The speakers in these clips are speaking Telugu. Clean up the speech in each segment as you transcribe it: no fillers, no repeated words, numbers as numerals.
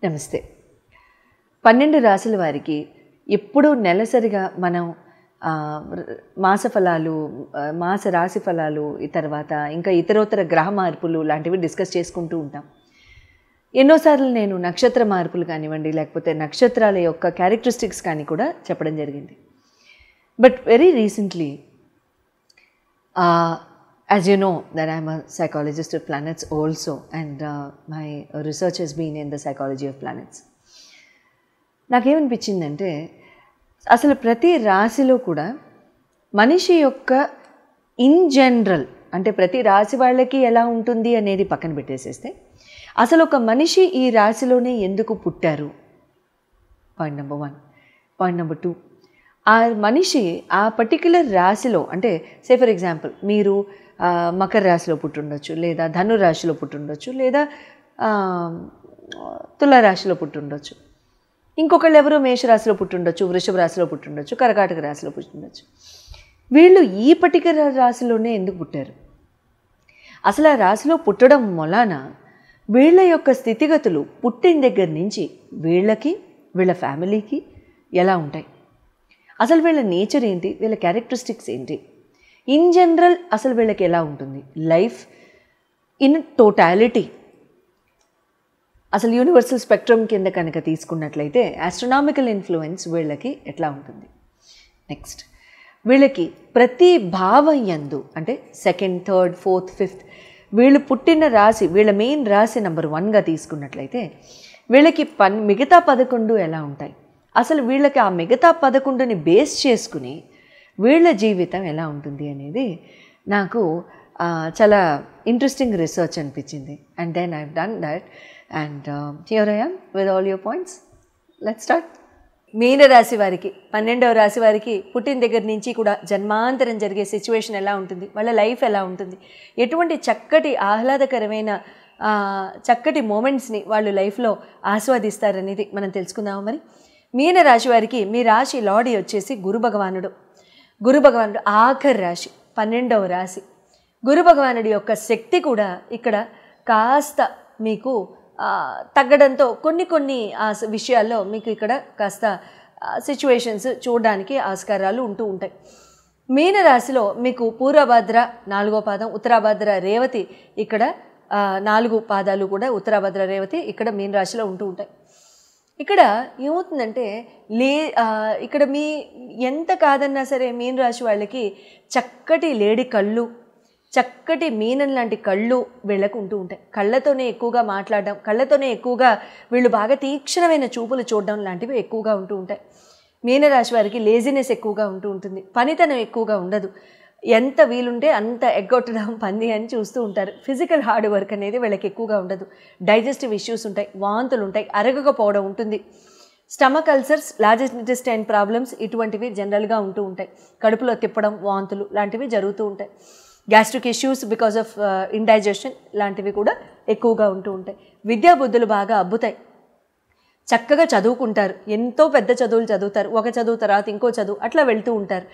నమస్తే. 12 రాశుల వారికి ఎప్పుడూ నెలసరిగా మనం మాస ఫలాలు, మాస రాశి ఫలాలు, తర్వాత ఇంకా ఇతరోత్తర గ్రహ మార్పులు లాంటివి డిస్కస్ చేసుకుంటూ ఉంటాం. ఎన్నోసార్లు నేను నక్షత్ర మార్పులు కానివ్వండి, లేకపోతే నక్షత్రాల యొక్క క్యారెక్టరిస్టిక్స్ కానీ కూడా చెప్పడం జరిగింది. But very recently, as you know that I'm a psychologist of planets also, and my research has been in the psychology of planets. నాకేమనిపించిందంటే అసలు ప్రతి రాశిలో కూడా మనిషి యొక్క ఇన్ జనరల్, అంటే ప్రతి రాశి వాళ్ళకి ఎలా ఉంటుంది అనేది పక్కన పెట్టేసేస్తే, అసలు ఒక మనిషి ఈ రాశిలోనే ఎందుకు పుట్టారు, పాయింట్ నెంబర్ 1. పాయింట్ నెంబర్ 2, ఆ మనిషి ఆ పర్టిక్యులర్ రాశిలో, అంటే సే ఫర్ ఎగ్జాంపుల్ మీరు మకర రాశిలో పుట్టుండొచ్చు, లేదా ధను రాశిలో పుట్టుండొచ్చు, లేదా తులారాశిలో పుట్టుండొచ్చు, ఇంకొకళ్ళు ఎవరో మేషరాశిలో పుట్టుండొచ్చు, వృషభ రాశిలో పుట్టుండొచ్చు, కర్కాటక రాశిలో పుట్టుండొచ్చు. వీళ్ళు ఈ పర్టిక్యులర్ రాశిలోనే ఎందుకు పుట్టారు? అసలు ఆ రాశిలో పుట్టడం మొలాన వీళ్ళ యొక్క స్థితిగతులు పుట్టిన దగ్గర నుంచి వీళ్ళకి, వీళ్ళ ఫ్యామిలీకి ఎలా ఉంటాయి, అసలు వీళ్ళ నేచర్ ఏంటి, వీళ్ళ క్యారెక్టరిస్టిక్స్ ఏంటి, ఇన్ జనరల్ అసలు వీళ్ళకి ఎలా ఉంటుంది, లైఫ్ ఇన్ టోటాలిటీ, అసలు యూనివర్సల్ స్పెక్ట్రమ్ కింద కనుక తీసుకున్నట్లయితే ఆస్ట్రనామికల్ ఇన్ఫ్లుయెన్స్ వీళ్ళకి ఎట్లా ఉంటుంది. నెక్స్ట్, వీళ్ళకి ప్రతి భావం యందు, అంటే 2nd, 3rd, 4th, 5th వీళ్ళు పుట్టిన రాశి, వీళ్ళ మెయిన్ రాశి నెంబర్ 1గా తీసుకున్నట్లయితే వీళ్ళకి మిగతా 11 ఎలా ఉంటాయి, అసలు వీళ్ళకి ఆ మిగతా 11ని బేస్ చేసుకుని వీళ్ళ జీవితం ఎలా ఉంటుంది అనేది నాకు చాలా ఇంట్రెస్టింగ్ రీసెర్చ్ అనిపించింది. And then I have done that, and here I am with all your points. Let's start. మీనరాశి వారికి, 12వ రాశి వారికి పుట్టిన దగ్గర నుంచి కూడా జన్మాంతరం జరిగే సిచ్యువేషన్ ఎలా ఉంటుంది, వాళ్ళ లైఫ్ ఎలా ఉంటుంది, ఎటువంటి చక్కటి ఆహ్లాదకరమైన చక్కటి మూమెంట్స్ని వాళ్ళు లైఫ్లో ఆస్వాదిస్తారనేది మనం తెలుసుకుందాము. మరి మీనరాశి వారికి మీ రాశి లార్డ్ వచ్చేసి గురు భగవానుడు. గురు భగవానుడు ఆఖరి రాశి, 12వ రాశి. గురు భగవానుడి యొక్క శక్తి కూడా ఇక్కడ కాస్త మీకు తగ్గడంతో కొన్ని విషయాల్లో మీకు ఇక్కడ కాస్త సిచ్యువేషన్స్ చూడడానికి ఆస్కారాలు ఉంటూ ఉంటాయి. మీనరాశిలో మీకు పూర్వభద్ర 4వ పాదం, ఉత్తరాభద్ర రేవతి, ఇక్కడ 4 పాదాలు కూడా ఉత్తరాభద్ర రేవతి ఇక్కడ మీనరాశిలో ఉంటూ ఉంటాయి. ఇక్కడ ఏమవుతుందంటే ఇక్కడ మీ ఎంత కాదన్నా సరే మీనరాశి వాళ్ళకి చక్కటి లేడి కళ్ళు, చక్కటి మీనం లాంటి కళ్ళు వీళ్ళకు ఉంటూ ఉంటాయి. కళ్ళతోనే ఎక్కువగా మాట్లాడడం, కళ్ళతోనే ఎక్కువగా వీళ్ళు బాగా తీక్షణమైన చూపులు చూడడం లాంటివి ఎక్కువగా ఉంటూ ఉంటాయి. మీనరాశి వారికి లేజినెస్ ఎక్కువగా ఉంటూ ఉంటుంది, పనితనం ఎక్కువగా ఉండదు, ఎంత వీలుంటే అంత ఎగ్గొట్టడం పని అని చూస్తూ ఉంటారు. ఫిజికల్ హార్డ్ వర్క్ అనేది వీళ్ళకి ఎక్కువగా ఉండదు. డైజెస్టివ్ ఇష్యూస్ ఉంటాయి, వాంతులు ఉంటాయి, అరగకపోవడం ఉంటుంది, stomach ulcers, large intestine problems ఇటువంటివి జనరల్గా ఉంటూ ఉంటాయి. కడుపులో తిప్పడం, వాంతులు లాంటివి జరుగుతూ ఉంటాయి. Gastric issues because of indigestion లాంటివి కూడా ఎక్కువగా ఉంటూ ఉంటాయి. విద్యాబుద్ధులు బాగా అబ్బుతాయి, చక్కగా చదువుకుంటారు, ఎంతో పెద్ద చదువులు చదువుతారు, ఒక చదువు తర్వాత ఇంకో చదువు అట్లా వెళ్తూ ఉంటారు.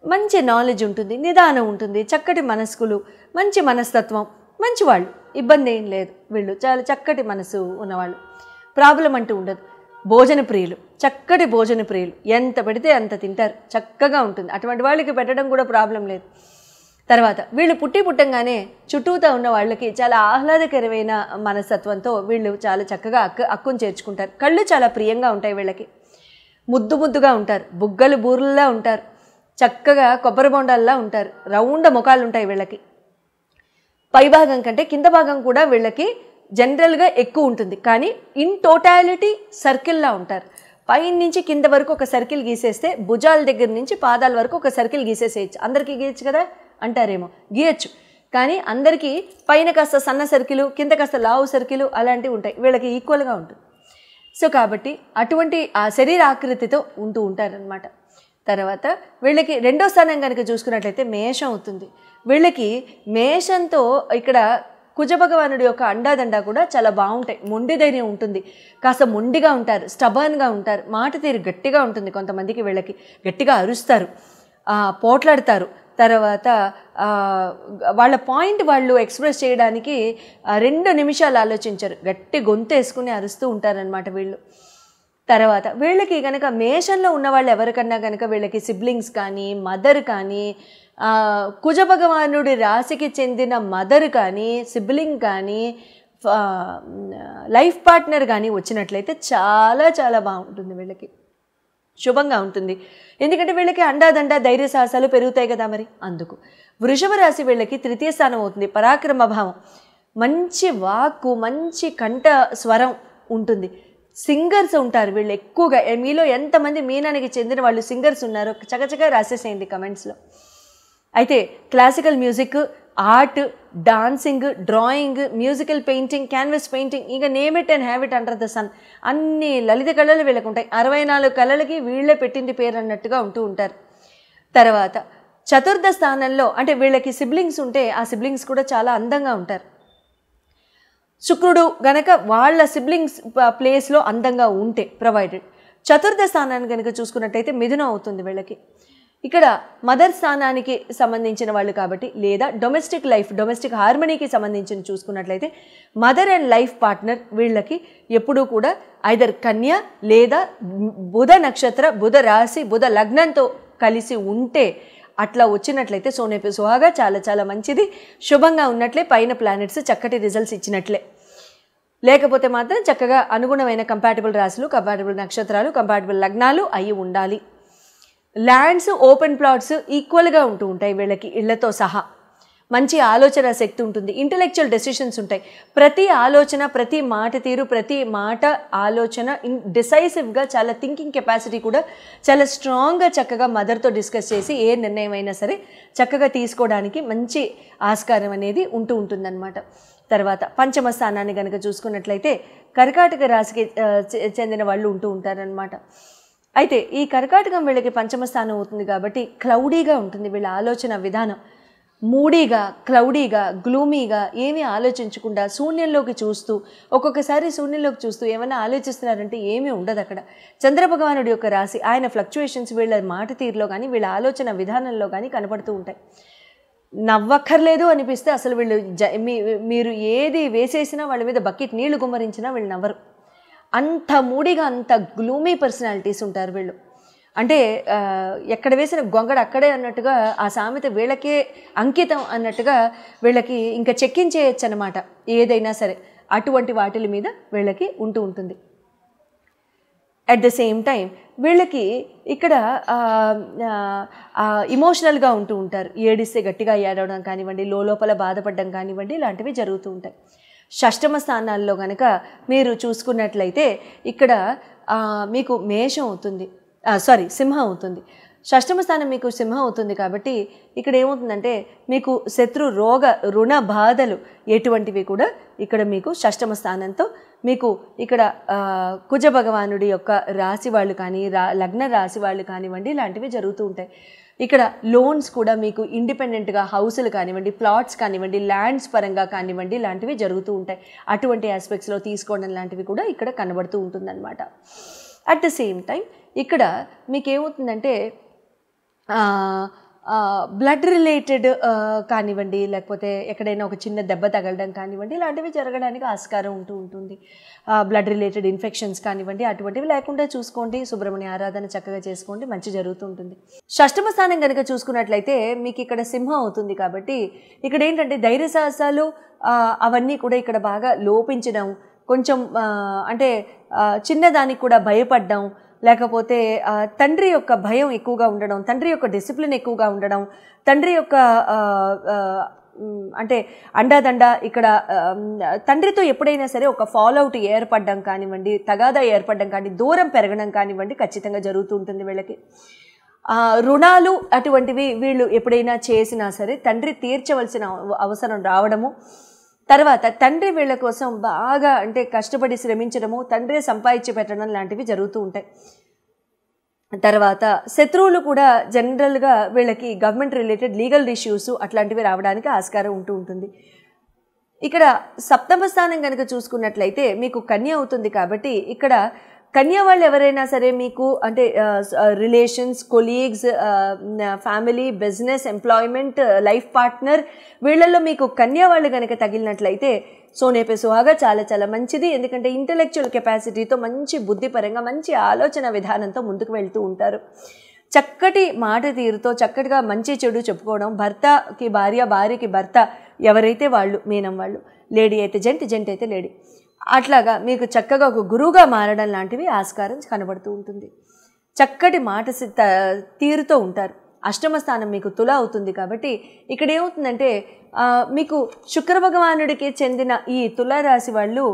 మంచి నాలెడ్జ్ ఉంటుంది, నిదానం ఉంటుంది, చక్కటి మనస్కులు, మంచి మనస్తత్వం, మంచివాళ్ళు, ఇబ్బంది ఏం లేదు, వీళ్ళు చాలా చక్కటి మనసు ఉన్నవాళ్ళు, ప్రాబ్లం అంటూ ఉండదు. భోజన ప్రియులు, చక్కటి భోజన ప్రియులు, ఎంత పెడితే అంత తింటారు, చక్కగా ఉంటుంది, అటువంటి వాళ్ళకి పెట్టడం కూడా ప్రాబ్లం లేదు. తర్వాత వీళ్ళు పుట్టంగానే చుట్టూతా ఉన్న వాళ్ళకి చాలా ఆహ్లాదకరమైన మనస్తత్వంతో వీళ్ళు చాలా చక్కగా అక్కును చేర్చుకుంటారు. కళ్ళు చాలా ప్రియంగా ఉంటాయి, వీళ్ళకి ముద్దుగా ఉంటారు, బుగ్గలు బూర్లలా ఉంటారు, చక్కగా కొబ్బరి బొండాల్లా ఉంటారు, రౌండ్ ముఖాలు ఉంటాయి వీళ్ళకి. పైభాగం కంటే కింద భాగం కూడా వీళ్ళకి జనరల్గా ఎక్కువ ఉంటుంది, కానీ ఇన్ టోటాలిటీ సర్కిల్లా ఉంటారు. పైన నుంచి కింద వరకు ఒక సర్కిల్ గీసేస్తే భుజాల దగ్గర నుంచి పాదాల వరకు ఒక సర్కిల్ గీసేసేయచ్చు. అందరికీ గీయచ్చు కదా అంటారేమో, గీయచ్చు, కానీ అందరికీ పైన కాస్త సన్న సర్కిలు, కింద కాస్త లావు సర్కిలు అలాంటివి ఉంటాయి, వీళ్ళకి ఈక్వల్గా ఉంటుంది. సో కాబట్టి అటువంటి ఆ శరీర ఆకృతితో ఉంటూ ఉంటారనమాట. తర్వాత వీళ్ళకి 2వ స్థానం కనుక చూసుకున్నట్లయితే మేషం అవుతుంది. వీళ్ళకి మేషంతో ఇక్కడ కుజభగవానుడి యొక్క అండాదండ కూడా చాలా బాగుంటాయి, మొండి ధైర్యం ఉంటుంది, కాస్త మొండిగా ఉంటారు, స్టబర్న్గా ఉంటారు, మాట తీరు గట్టిగా ఉంటుంది, కొంతమందికి వీళ్ళకి గట్టిగా అరుస్తారు, పోట్లాడతారు, తర్వాత వాళ్ళ పాయింట్ వాళ్ళు ఎక్స్ప్రెస్ చేయడానికి 2 నిమిషాలు ఆలోచించరు, గట్టి గొంతు వేసుకుని అరుస్తూ ఉంటారనమాట వీళ్ళు. తర్వాత వీళ్ళకి కనుక మేషంలో ఉన్న వాళ్ళు ఎవరికన్నా కనుక వీళ్ళకి సిబ్లింగ్స్ కానీ మదర్ కానీ కుజ భగవానుడి రాశికి చెందిన మదర్ కానీ సిబ్లింగ్ కానీ లైఫ్ పార్ట్నర్ కానీ వచ్చినట్లయితే చాలా చాలా బాగుంటుంది, వీళ్ళకి శుభంగా ఉంటుంది. ఎందుకంటే వీళ్ళకి అండాదండ ధైర్య సాహసాలు పెరుగుతాయి కదా మరి. అందుకు వృషభ రాశి వీళ్ళకి 3వ స్థానం అవుతుంది, పరాక్రమ భావం, మంచి వాక్కు, మంచి కంఠ స్వరం ఉంటుంది. సింగర్స్ ఉంటారు వీళ్ళు ఎక్కువగా. మీలో ఎంతమంది మీనానికి చెందిన వాళ్ళు సింగర్స్ ఉన్నారో చకచకా రాసేసేయండి కమెంట్స్లో. అయితే classical music, art, dancing, drawing, musical painting, canvas painting, ఇంకా name it and have it under the sun, అన్ని లలిత కళలు వీళ్ళకు ఉంటాయి. 64 కళలకి వీళ్ళే పెట్టింది పేరు అన్నట్టుగా ఉంటూ ఉంటారు. తర్వాత 4వ స్థానంలో అంటే వీళ్ళకి సిబ్లింగ్స్ ఉంటే ఆ సిబ్లింగ్స్ కూడా చాలా అందంగా ఉంటారు. శుక్రుడు గనక వాళ్ళ సిబ్లింగ్స్ ప్లేస్లో అందంగా ఉంటే ప్రొవైడెడ్. 4వ స్థానాన్ని కనుక చూసుకున్నట్టయితే మిథునం అవుతుంది వీళ్ళకి. ఇక్కడ మదర్ స్థానానికి సంబంధించిన వాళ్ళు కాబట్టి, లేదా డొమెస్టిక్ లైఫ్, డొమెస్టిక్ హార్మనీకి సంబంధించిన చూసుకున్నట్లయితే మదర్ అండ్ లైఫ్ పార్ట్నర్ వీళ్ళకి ఎప్పుడూ కూడా ఐదర్ కన్య లేదా బుధ నక్షత్ర, బుధ రాశి, బుధ లగ్నంతో కలిసి ఉంటే, అట్లా వచ్చినట్లయితే సోనేపి సుహాగా చాలా చాలా మంచిది, శుభంగా ఉన్నట్లే, పైన ప్లానెట్స్ చక్కటి రిజల్ట్స్ ఇచ్చినట్లే. లేకపోతే మాత్రం చక్కగా అనుగుణమైన కంపాటబుల్ రాశులు, కంపాటబుల్ నక్షత్రాలు, కంపాటబుల్ లగ్నాలు అయి ఉండాలి. ల్యాండ్స్, ఓపెన్ ప్లాట్స్ ఈక్వల్గా ఉంటూ ఉంటాయి వీళ్ళకి, ఇళ్లతో సహా. మంచి ఆలోచన శక్తి ఉంటుంది, ఇంటలెక్చువల్ డెసిషన్స్ ఉంటాయి. ప్రతి ఆలోచన, ప్రతి మాట తీరు, ప్రతి మాట ఆలోచన డిసైసివ్గా, చాలా థింకింగ్ కెపాసిటీ కూడా చాలా స్ట్రాంగ్గా చక్కగా మదర్తో డిస్కస్ చేసి ఏ నిర్ణయం అయినా సరే చక్కగా తీసుకోవడానికి మంచి ఆస్కారం అనేది ఉంటూ ఉంటుందన్నమాట. తర్వాత 5వ స్థానాన్ని కనుక చూసుకున్నట్లయితే కర్కాటక రాశికి చెందిన వాళ్ళు ఉంటూ ఉంటారనమాట. అయితే ఈ కర్కాటకం వీళ్ళకి 5వ స్థానం అవుతుంది కాబట్టి క్లౌడీగా ఉంటుంది వీళ్ళ ఆలోచన విధానం. మూడీగా, క్లౌడీగా, గ్లూమీగా, ఏమీ ఆలోచించకుండా శూన్యంలోకి చూస్తూ, ఒక్కొక్కసారి శూన్యంలోకి చూస్తూ ఏమైనా ఆలోచిస్తున్నారంటే ఏమీ ఉండదు అక్కడ. చంద్రభగవానుడి యొక్క రాశి, ఆయన ఫ్లక్చుయేషన్స్ వీళ్ళ మాట తీరులో కానీ వీళ్ళ ఆలోచన విధానంలో కానీ కనపడుతూ ఉంటాయి. నవ్వక్కర్లేదు అనిపిస్తే అసలు వీళ్ళు మీరు ఏది వేసేసినా వాళ్ళ మీద బకెట్ నీళ్లు గుమ్మరించినా వీళ్ళు నవ్వరు. అంత మూడిగా, అంత గ్లూమీ పర్సనాలిటీస్ ఉంటారు వీళ్ళు. అంటే ఎక్కడ వేసిన గొంగడ అక్కడే అన్నట్టుగా, ఆ సామెత వీళ్ళకే అంకితం అన్నట్టుగా వీళ్ళకి ఇంకా చెక్కించేయచ్చు అనమాట ఏదైనా సరే. అటువంటి వాటిల మీద వీళ్ళకి ఉంటూ ఉంటుంది. అట్ ద సేమ్ టైం వీళ్ళకి ఇక్కడ ఇమోషనల్గా ఉంటూ ఉంటారు. ఏడిస్తే గట్టిగా ఏడవడం కానివ్వండి, లోపల బాధపడడం కానివ్వండి, ఇలాంటివి జరుగుతూ ఉంటాయి. 6వ స్థానాల్లో కనుక మీరు చూసుకున్నట్లయితే ఇక్కడ మీకు మేషం అవుతుంది, సింహం అవుతుంది. 6వ స్థానం మీకు సింహం అవుతుంది కాబట్టి ఇక్కడ ఏమవుతుందంటే మీకు శత్రు, రోగ, రుణ బాధలు ఎటువంటివి కూడా ఇక్కడ మీకు 6వ స్థానంతో మీకు ఇక్కడ కుజ భగవానుడి యొక్క రాశి వాళ్ళు కానీ, లగ్న రాశి వాళ్ళు కానివ్వండి, ఇలాంటివి జరుగుతూ ఉంటాయి. ఇక్కడ లోన్స్ కూడా మీకు ఇండిపెండెంట్గా హౌసులు కానివ్వండి, ప్లాట్స్ కానివ్వండి, ల్యాండ్స్ పరంగా కానివ్వండి, ఇలాంటివి జరుగుతూ ఉంటాయి. అటువంటి ఆస్పెక్ట్స్లో తీసుకోవడం లాంటివి కూడా ఇక్కడ కనబడుతూ ఉంటుందన్నమాట. అట్ ద సేమ్ టైం ఇక్కడ మీకు ఏమవుతుందంటే బ్లడ్ రిలేటెడ్ కానివ్వండి, లేకపోతే ఎక్కడైనా ఒక చిన్న దెబ్బ తగలడం కానివ్వండి, ఇలాంటివి జరగడానికి ఆస్కారం ఉంటూ ఉంటుంది. బ్లడ్ రిలేటెడ్ ఇన్ఫెక్షన్స్ కానివ్వండి, అటువంటివి లేకుండా చూసుకోండి. సుబ్రహ్మణ్య ఆరాధన చక్కగా చేసుకోండి, మంచి జరుగుతుంటుంది. 6వ స్థానం కనుక చూసుకున్నట్లయితే మీకు ఇక్కడ సింహం అవుతుంది కాబట్టి ఇక్కడ ఏంటంటే ధైర్య సాహసాలు అవన్నీ కూడా ఇక్కడ బాగా లోపించడం, కొంచెం అంటే చిన్నదానికి కూడా భయపడడం, లేకపోతే తండ్రి యొక్క భయం ఎక్కువగా ఉండడం, తండ్రి యొక్క డిసిప్లిన్ ఎక్కువగా ఉండడం, తండ్రి యొక్క అంటే అండాదండ ఇక్కడ తండ్రితో ఎప్పుడైనా సరే ఒక ఫాలోఅవుట్ ఏర్పడడం కానివ్వండి, తగాదా ఏర్పడడం కానీ, దూరం పెరగడం కానివ్వండి ఖచ్చితంగా జరుగుతూ ఉంటుంది వీళ్ళకి. రుణాలు అటువంటివి వీళ్ళు ఎప్పుడైనా చేసినా సరే తండ్రి తీర్చవలసిన అవసరం రావడము, తర్వాత తండ్రి వీళ్ళ కోసం బాగా అంటే కష్టపడి శ్రమించడము, తండ్రి సంపాదించి పెట్టడం లాంటివి జరుగుతూ ఉంటాయి. తర్వాత శత్రువులు కూడా జనరల్గా వీళ్ళకి గవర్నమెంట్ రిలేటెడ్ లీగల్ ఇష్యూస్ అట్లాంటివి రావడానికి ఆస్కారం ఉంటూ ఉంటుంది. ఇక్కడ 7వ స్థానం కనుక చూసుకున్నట్లయితే మీకు కన్య అవుతుంది కాబట్టి ఇక్కడ కన్యా వాళ్ళు ఎవరైనా సరే మీకు అంటే relations, colleagues, family, business, employment, life partner వీళ్ళల్లో మీకు కన్యా వాళ్ళు కనుక తగిలినట్లయితే సోనే పే సుహాగా చాలా చాలా మంచిది. ఎందుకంటే ఇంటెలెక్చువల్ కెపాసిటీతో మంచి బుద్ధిపరంగా మంచి ఆలోచన విధానంతో ముందుకు వెళ్తూ ఉంటారు. చక్కటి మాట తీరుతో చక్కటిగా మంచి చెడు చెప్పుకోవడం, భర్తకి భార్య, భార్యకి భర్త ఎవరైతే వాళ్ళు మీనం వాళ్ళు, లేడీ అయితే జెంట్, జెంట్ అయితే లేడీ, అట్లాగా మీకు చక్కగా ఒక గురువుగా మారడం లాంటివి ఆస్కారం కనబడుతూ ఉంటుంది. చక్కటి మాట తీరుతో ఉంటారు. అష్టమ స్థానం మీకు తుల అవుతుంది కాబట్టి ఇక్కడ ఏమవుతుందంటే మీకు శుక్ర భగవానుడికి చెందిన ఈ తులారాశి వాళ్ళు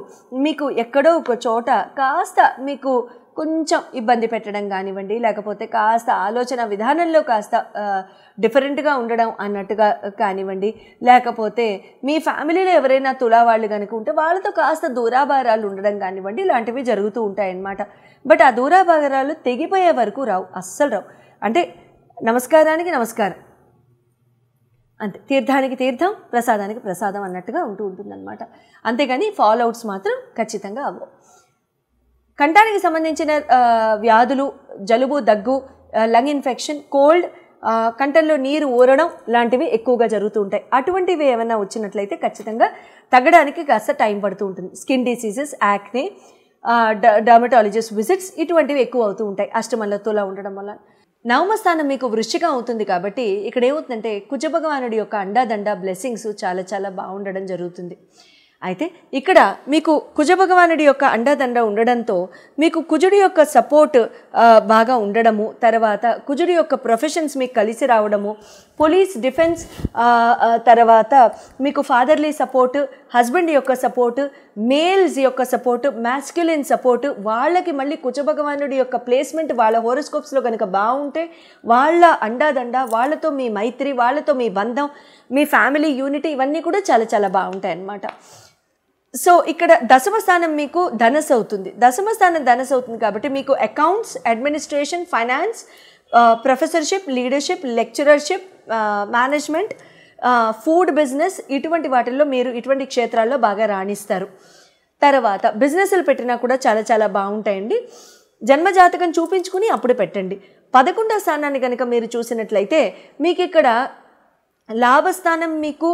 మీకు ఎక్కడో ఒక చోట కాస్త మీకు కొంచెం ఇబ్బంది పెట్టడం కానివ్వండి, లేకపోతే కాస్త ఆలోచన విధానంలో కాస్త డిఫరెంట్గా ఉండడం అన్నట్టుగా కానివ్వండి, లేకపోతే మీ ఫ్యామిలీలో ఎవరైనా తులా వాళ్ళు కనుక ఉంటే వాళ్ళతో కాస్త దూరాభారాలు ఉండడం కానివ్వండి, ఇలాంటివి జరుగుతూ ఉంటాయన్నమాట. బట్ ఆ దూరాభారాలు తెగిపోయే వరకు రావు, అస్సలు రావు. అంటే నమస్కారానికి నమస్కారం అంతే, తీర్థానికి తీర్థం, ప్రసాదానికి ప్రసాదం అన్నట్టుగా ఉంటుందన్నమాట. అంతేగాని ఫాలోఅవుట్స్ మాత్రం ఖచ్చితంగా అవ్వవు. కంఠానికి సంబంధించిన వ్యాధులు, జలుబు, దగ్గు, లంగ్ ఇన్ఫెక్షన్, కోల్డ్, కంఠంలో నీరు ఊరడం లాంటివి ఎక్కువగా జరుగుతూ ఉంటాయి. అటువంటివి ఏమైనా వచ్చినట్లయితే ఖచ్చితంగా తగ్గడానికి కాస్త టైం పడుతూ ఉంటుంది. Skin diseases, acne, dermatologist visits ఇటువంటివి ఎక్కువ అవుతూ ఉంటాయి అష్టమంలో తులా ఉండడం వల్ల. నవమ స్థానం మీకు వృశ్చికం అవుతుంది కాబట్టి ఇక్కడ ఏమవుతుందంటే కుజ భగవానుడి యొక్క అండాదండ బ్లెస్సింగ్స్ చాలా చాలా బాగుండడం జరుగుతుంది. అయితే ఇక్కడ మీకు కుజ భగవానుడి యొక్క అండదండ ఉండడంతో మీకు కుజుడి యొక్క సపోర్ట్ బాగా ఉండడము, తర్వాత కుజుడి యొక్క ప్రొఫెషన్స్ మీకు కలిసి రావడము, పోలీస్, డిఫెన్స్, తర్వాత మీకు ఫాదర్లీ సపోర్ట్, హస్బెండ్ యొక్క సపోర్టు, మేల్స్ యొక్క సపోర్టు, మ్యాస్క్యులిన్ సపోర్టు, వాళ్ళకి మళ్ళీ కుజ భగవానుడి యొక్క ప్లేస్మెంట్ వాళ్ళ హోరోస్కోప్స్లో కనుక బాగుంటే వాళ్ళ అండాదండ, వాళ్ళతో మీ మైత్రి, వాళ్ళతో మీ బంధం, మీ ఫ్యామిలీ యూనిటీ ఇవన్నీ కూడా చాలా చాలా బాగుంటాయి అన్నమాట. సో ఇక్కడ దశమ స్థానం మీకు ధనస్సు అవుతుంది. దశమ స్థానం ధనస్సు అవుతుంది కాబట్టి మీకు accounts, administration, finance, professorship, leadership, lectureship, management, food business ఇటువంటి వాటిల్లో మీరు ఇటువంటి క్షేత్రాల్లో బాగా రాణిస్తారు. తర్వాత బిజినెస్లు పెట్టినా కూడా చాలా చాలా బాగుంటాయండి. జన్మజాతకం చూపించుకుని అప్పుడు పెట్టండి. 11వ స్థానాన్ని కనుక మీరు చూసినట్లయితే మీకు ఇక్కడ లాభస్థానం మీకు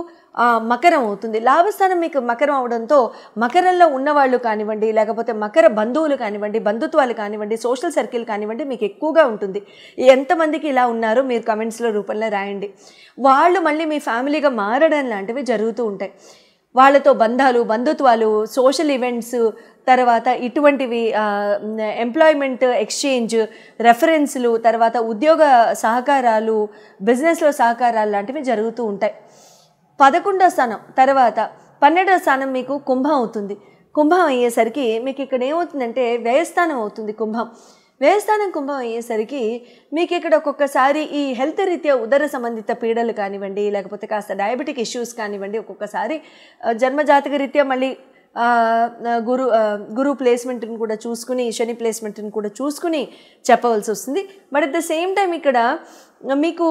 మకరం అవుతుంది. లాభస్థానం మీకు మకరం అవడంతో మకరంలో ఉన్నవాళ్ళు కానివ్వండి, లేకపోతే మకర బంధువులు కానివ్వండి, బంధుత్వాలు కానివ్వండి, సోషల్ సర్కిల్ కానివ్వండి మీకు ఎక్కువగా ఉంటుంది. ఎంతమందికి ఇలా ఉన్నారో మీరు కమెంట్స్లో రూపంలో రాయండి. వాళ్ళు మళ్ళీ మీ ఫ్యామిలీగా మారడం లాంటివి జరుగుతూ ఉంటాయి. వాళ్ళతో బంధాలు, బంధుత్వాలు, సోషల్ ఈవెంట్స్, తర్వాత ఇటువంటివి ఎంప్లాయ్మెంట్ ఎక్స్చేంజ్, రెఫరెన్స్లు, తర్వాత ఉద్యోగ సహకారాలు, బిజినెస్లో సహకారాలు లాంటివి జరుగుతూ ఉంటాయి. 11వ స్థానం తర్వాత 12వ స్థానం మీకు కుంభం అవుతుంది. కుంభం అయ్యేసరికి మీకు ఇక్కడ ఏమవుతుందంటే వ్యయస్థానం అవుతుంది. వ్యయస్థానం కుంభం అయ్యేసరికి మీకు ఇక్కడ ఒక్కొక్కసారి ఈ హెల్త్ రీత్యా ఉదర సంబంధిత పీడలు కానివ్వండి, లేకపోతే కాస్త డయాబెటిక్ ఇష్యూస్ కానివ్వండి, ఒక్కొక్కసారి జన్మజాతక రీత్యా మళ్ళీ గురు ప్లేస్మెంట్ని కూడా చూసుకుని, శని ప్లేస్మెంట్ని కూడా చూసుకుని చెప్పవలసి వస్తుంది. But at the same time ఇక్కడ మీకు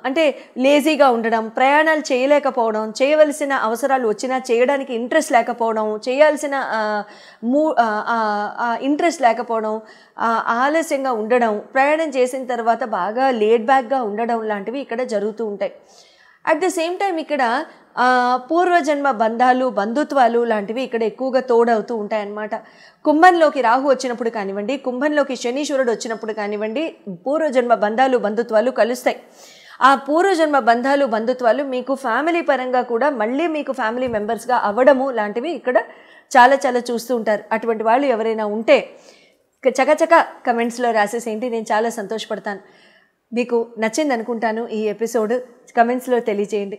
అంటే లేజీగా ఉండడం, ప్రయాణాలు చేయలేకపోవడం, చేయవలసిన అవసరాలు వచ్చినా చేయడానికి ఇంట్రెస్ట్ లేకపోవడం, చేయాల్సిన ఇంట్రెస్ట్ లేకపోవడం, ఆలస్యంగా ఉండడం, ప్రయాణం చేసిన తర్వాత బాగా లేడ్ బ్యాక్గా ఉండడం లాంటివి ఇక్కడ జరుగుతూ ఉంటాయి. అట్ ద సేమ్ టైం ఇక్కడ పూర్వజన్మ బంధాలు, బంధుత్వాలు లాంటివి ఇక్కడ ఎక్కువగా తోడవుతూ ఉంటాయన్నమాట. కుంభంలోకి రాహు వచ్చినప్పుడు కానివ్వండి, కుంభంలోకి శనీశ్వరుడు వచ్చినప్పుడు కానివ్వండి, పూర్వజన్మ బంధాలు, బంధుత్వాలు కలుస్తాయి. ఆ పూర్వజన్మ బంధాలు, బంధుత్వాలు మీకు ఫ్యామిలీ పరంగా కూడా మళ్ళీ మీకు ఫ్యామిలీ మెంబర్స్గా అవ్వడము లాంటివి ఇక్కడ చాలా చాలా చూస్తూ ఉంటారు. అటువంటి వాళ్ళు ఎవరైనా ఉంటే చకచక కమెంట్స్లో రాసేసేంటి, నేను చాలా సంతోషపడతాను. మీకు నచ్చింది అనుకుంటాను ఈ ఎపిసోడ్. కమెంట్స్లో తెలియజేయండి.